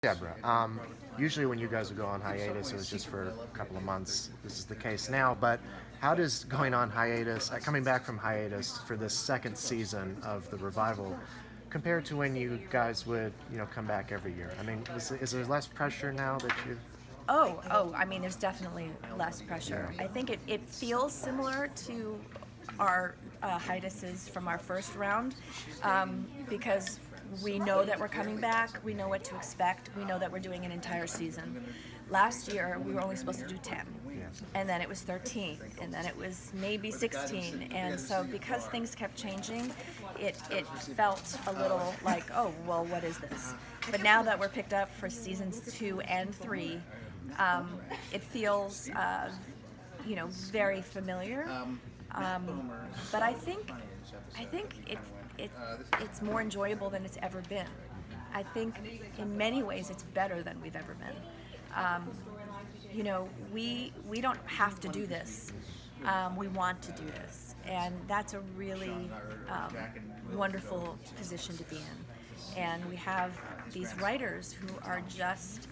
Deborah, usually when you guys would go on hiatus, it was just for a couple of months. This is the case now, but how does going on hiatus, coming back from hiatus for this second season of the revival, compare to when you guys would, come back every year? I mean, is there less pressure now that you? Oh, I mean, there's definitely less pressure. Yeah. I think it feels similar to our hiatuses from our first round because we know that we're coming back, we know what to expect, we know that we're doing an entire season. Last year, we were only supposed to do 10, and then it was 13, and then it was maybe 16, and so because things kept changing, it felt a little like, oh, well, what is this? But now that we're picked up for seasons 2 and 3, it feels, very familiar. But I think it's more enjoyable than it's ever been. I think in many ways it's better than we've ever been. We don't have to do this. We want to do this, and that's a really wonderful position to be in. And we have these writers who are just,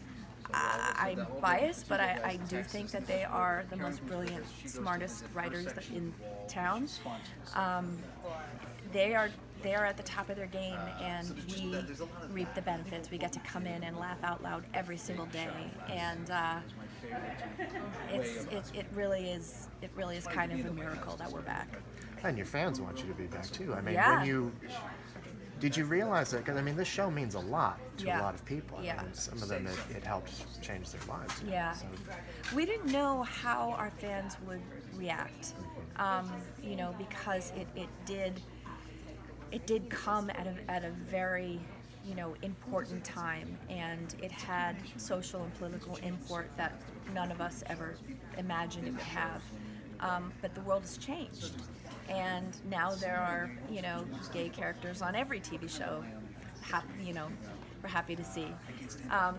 I'm biased, but I do think that they are the most brilliant, smartest writers in town. They are at the top of their game, and we reap the benefits. We get to come in and laugh out loud every single day, and it really is kind of a miracle that we're back. And your fans want you to be back too. I mean, yeah. Did you realize that? Because I mean, this show means a lot to a lot of people. Yeah. I mean, some of them it helps change their lives. Yeah. So. We didn't know how our fans would react, because it did come at a very important time, and it had social and political import that none of us ever imagined it would have. But the world has changed, and now there are gay characters on every TV show. We're happy to see.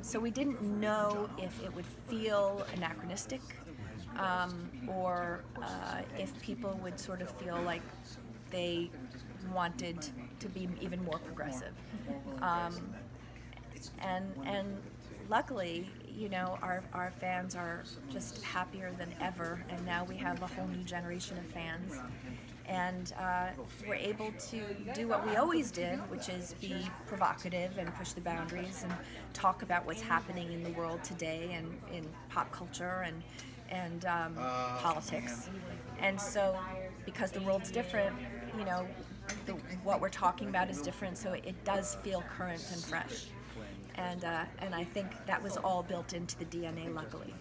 So we didn't know if it would feel anachronistic, or if people would sort of feel like they wanted to be even more progressive. And luckily, our fans are just happier than ever, and now we have a whole new generation of fans. And we're able to do what we always did, which is be provocative and push the boundaries and talk about what's happening in the world today and in pop culture and politics. And so, because the world's different, what we're talking about is different, so it does feel current and fresh. And I think that was all built into the DNA, luckily.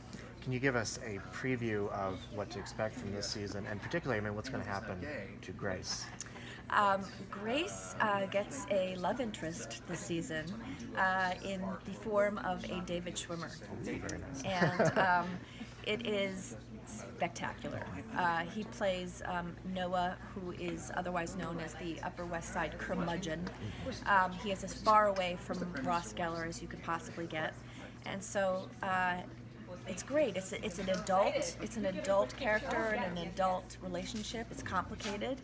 Can you give us a preview of what to expect from this season, and particularly, what's going to happen to Grace? Grace gets a love interest this season in the form of a David Schwimmer. Very nice. And it is spectacular. He plays Noah, who is otherwise known as the Upper West Side curmudgeon. He is as far away from Ross Geller as you could possibly get, and so it's great. It's an adult character and an adult relationship. It's complicated,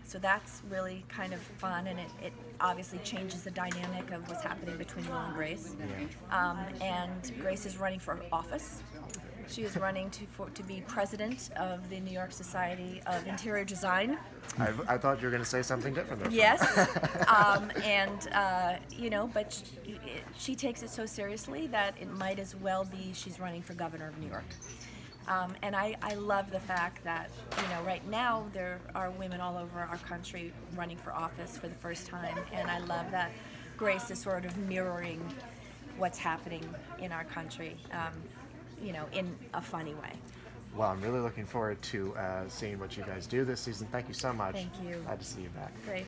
so that's really kind of fun, and it obviously changes the dynamic of what's happening between Will and Grace. And Grace is running for office. She is running to be president of the New York Society of Interior Design. I thought you were going to say something different there. Yes, but she takes it so seriously that it might as well be she's running for governor of New York. And I love the fact that, right now there are women all over our country running for office for the first time, and I love that Grace is sort of mirroring what's happening in our country. In a funny way. Well, I'm really looking forward to seeing what you guys do this season. Thank you so much. Thank you. Glad to see you back. Great.